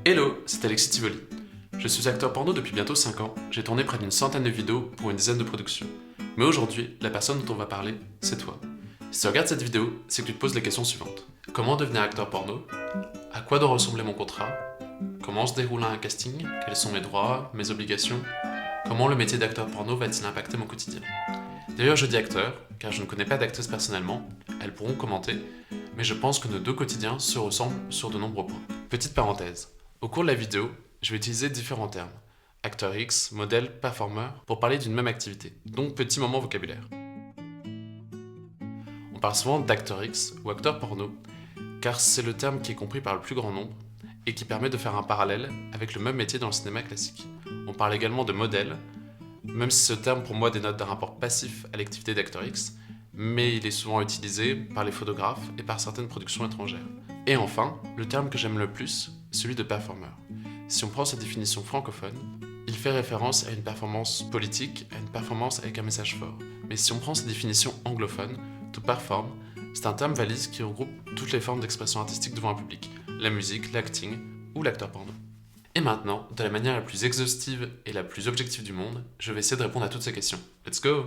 Hello, c'est Alexis Tivoli. Je suis acteur porno depuis bientôt 5 ans, j'ai tourné près d'une centaine de vidéos pour une dizaine de productions. Mais aujourd'hui, la personne dont on va parler, c'est toi. Si tu regardes cette vidéo, c'est que tu te poses les questions suivantes. Comment devenir acteur porno? À quoi doit ressembler mon contrat? Comment se déroule un casting? Quels sont mes droits, mes obligations? Comment le métier d'acteur porno va-t-il impacter mon quotidien? D'ailleurs, je dis acteur, car je ne connais pas d'actrices personnellement, elles pourront commenter, mais je pense que nos deux quotidiens se ressemblent sur de nombreux points. Petite parenthèse. Au cours de la vidéo, je vais utiliser différents termes. Acteur X, modèle, performeur, pour parler d'une même activité. Donc petit moment vocabulaire. On parle souvent d'acteur X ou acteur porno, car c'est le terme qui est compris par le plus grand nombre et qui permet de faire un parallèle avec le même métier dans le cinéma classique. On parle également de modèle, même si ce terme pour moi dénote d'un rapport passif à l'activité d'acteur X, mais il est souvent utilisé par les photographes et par certaines productions étrangères. Et enfin, le terme que j'aime le plus, celui de performeur. Si on prend sa définition francophone, il fait référence à une performance politique, à une performance avec un message fort. Mais si on prend sa définition anglophone, to perform, c'est un terme valise qui regroupe toutes les formes d'expression artistique devant un public, la musique, l'acting ou l'acteur porno. Et maintenant, de la manière la plus exhaustive et la plus objective du monde, je vais essayer de répondre à toutes ces questions. Let's go!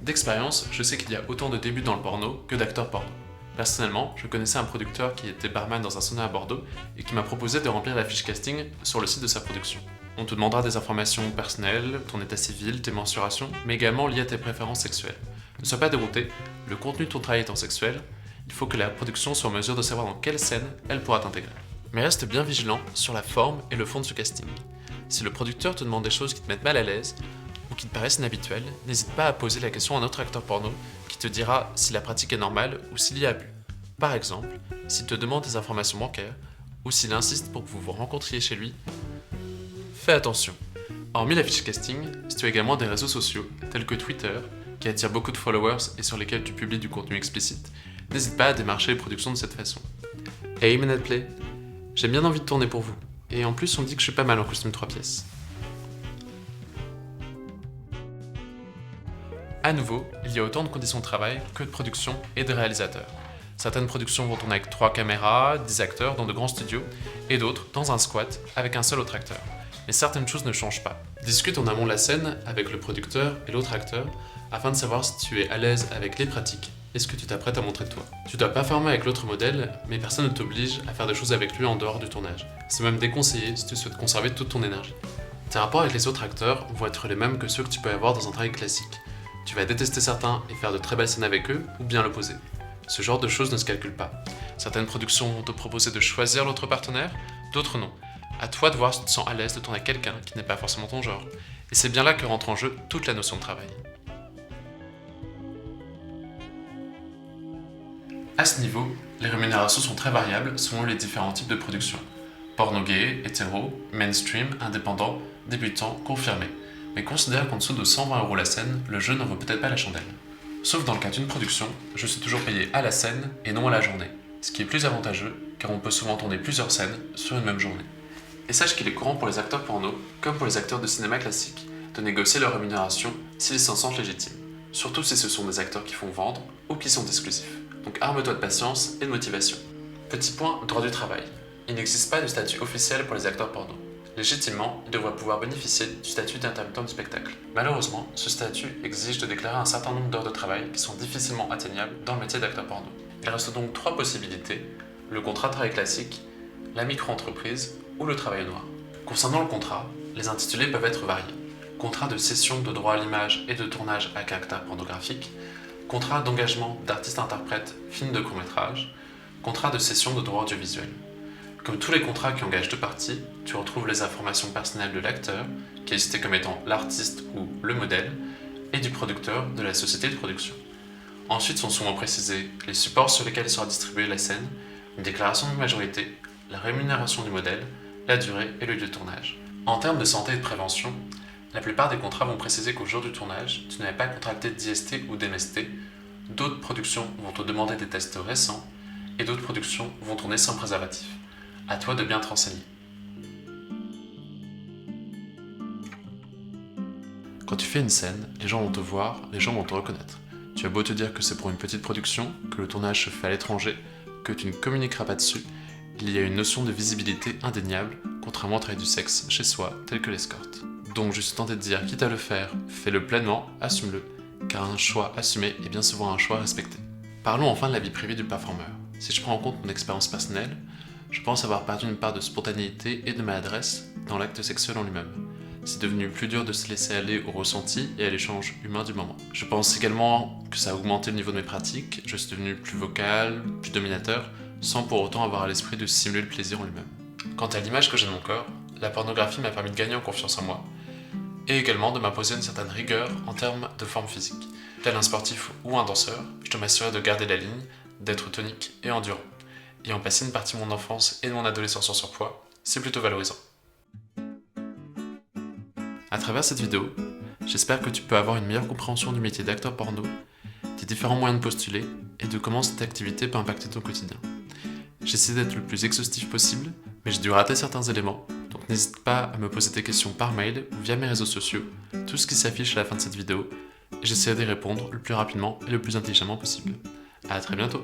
D'expérience, je sais qu'il y a autant de débuts dans le porno que d'acteurs porno. Personnellement, je connaissais un producteur qui était barman dans un sauna à Bordeaux et qui m'a proposé de remplir la fiche casting sur le site de sa production. On te demandera des informations personnelles, ton état civil, tes mensurations, mais également liées à tes préférences sexuelles. Ne sois pas dérouté, le contenu de ton travail étant sexuel, il faut que la production soit en mesure de savoir dans quelle scène elle pourra t'intégrer. Mais reste bien vigilant sur la forme et le fond de ce casting. Si le producteur te demande des choses qui te mettent mal à l'aise, ou qui te paraissent inhabituelles, n'hésite pas à poser la question à un autre acteur porno qui te dira si la pratique est normale ou s'il y a abus. Par exemple, s'il te demande des informations bancaires ou s'il insiste pour que vous vous rencontriez chez lui, fais attention. Hormis la fiche casting, si tu as également des réseaux sociaux tels que Twitter, qui attire beaucoup de followers et sur lesquels tu publies du contenu explicite, n'hésite pas à démarcher les productions de cette façon. Hey Minute Play, j'ai bien envie de tourner pour vous, et en plus on me dit que je suis pas mal en costume 3 pièces. À nouveau, il y a autant de conditions de travail que de production et de réalisateurs. Certaines productions vont tourner avec 3 caméras, 10 acteurs dans de grands studios, et d'autres dans un squat avec un seul autre acteur. Mais certaines choses ne changent pas. Discute en amont de la scène avec le producteur et l'autre acteur afin de savoir si tu es à l'aise avec les pratiques et ce que tu t'apprêtes à montrer de toi. Tu dois performer avec l'autre modèle, mais personne ne t'oblige à faire des choses avec lui en dehors du tournage. C'est même déconseillé si tu souhaites conserver toute ton énergie. Tes rapports avec les autres acteurs vont être les mêmes que ceux que tu peux avoir dans un travail classique. Tu vas détester certains et faire de très belles scènes avec eux, ou bien l'opposé. Ce genre de choses ne se calcule pas. Certaines productions vont te proposer de choisir l'autre partenaire, d'autres non. À toi de voir si tu te sens à l'aise de tourner avec quelqu'un qui n'est pas forcément ton genre. Et c'est bien là que rentre en jeu toute la notion de travail. À ce niveau, les rémunérations sont très variables selon les différents types de productions. Porno gay, hétéro, mainstream, indépendant, débutant, confirmé. Mais considère qu'en dessous de 120 € la scène, le jeu n'en vaut peut-être pas la chandelle. Sauf dans le cas d'une production, je suis toujours payé à la scène et non à la journée, ce qui est plus avantageux car on peut souvent tourner plusieurs scènes sur une même journée. Et sache qu'il est courant pour les acteurs porno, comme pour les acteurs de cinéma classique, de négocier leur rémunération s'ils s'en sentent légitimes, surtout si ce sont des acteurs qui font vendre ou qui sont exclusifs. Donc arme-toi de patience et de motivation. Petit point, droit du travail. Il n'existe pas de statut officiel pour les acteurs porno. Légitimement, ils devraient pouvoir bénéficier du statut d'intermittent du spectacle. Malheureusement, ce statut exige de déclarer un certain nombre d'heures de travail qui sont difficilement atteignables dans le métier d'acteur porno. Il reste donc 3 possibilités, le contrat de travail classique, la micro-entreprise ou le travail noir. Concernant le contrat, les intitulés peuvent être variés. Contrat de cession de droits à l'image et de tournage à caractère pornographique, contrat d'engagement d'artiste-interprète film de court-métrage, contrat de cession de droits audiovisuels. Comme tous les contrats qui engagent deux parties, tu retrouves les informations personnelles de l'acteur, qui est cité comme étant l'artiste ou le modèle, et du producteur de la société de production. Ensuite sont souvent précisés les supports sur lesquels sera distribuée la scène, une déclaration de majorité, la rémunération du modèle, la durée et le lieu de tournage. En termes de santé et de prévention, la plupart des contrats vont préciser qu'au jour du tournage, tu n'avais pas contracté d'IST ou d'MST, d'autres productions vont te demander des tests récents, et d'autres productions vont tourner sans préservatif. À toi de bien te renseigner. Quand tu fais une scène, les gens vont te voir, les gens vont te reconnaître. Tu as beau te dire que c'est pour une petite production, que le tournage se fait à l'étranger, que tu ne communiqueras pas dessus, il y a une notion de visibilité indéniable, contrairement au travail du sexe chez soi, tel que l'escorte. Donc je suis tenté de dire, quitte à le faire, fais-le pleinement, assume-le, car un choix assumé est bien souvent un choix respecté. Parlons enfin de la vie privée du performeur. Si je prends en compte mon expérience personnelle, je pense avoir perdu une part de spontanéité et de maladresse dans l'acte sexuel en lui-même. C'est devenu plus dur de se laisser aller au ressenti et à l'échange humain du moment. Je pense également que ça a augmenté le niveau de mes pratiques, je suis devenu plus vocal, plus dominateur, sans pour autant avoir à l'esprit de simuler le plaisir en lui-même. Quant à l'image que j'ai de mon corps, la pornographie m'a permis de gagner en confiance en moi, et également de m'imposer une certaine rigueur en termes de forme physique. Tel un sportif ou un danseur, je dois m'assurer de garder la ligne, d'être tonique et endurant. Ayant passé une partie de mon enfance et de mon adolescence en surpoids, c'est plutôt valorisant. À travers cette vidéo, j'espère que tu peux avoir une meilleure compréhension du métier d'acteur porno, des différents moyens de postuler et de comment cette activité peut impacter ton quotidien. J'essaie d'être le plus exhaustif possible, mais j'ai dû rater certains éléments, donc n'hésite pas à me poser tes questions par mail ou via mes réseaux sociaux, tout ce qui s'affiche à la fin de cette vidéo, et j'essaierai d'y répondre le plus rapidement et le plus intelligemment possible. À très bientôt!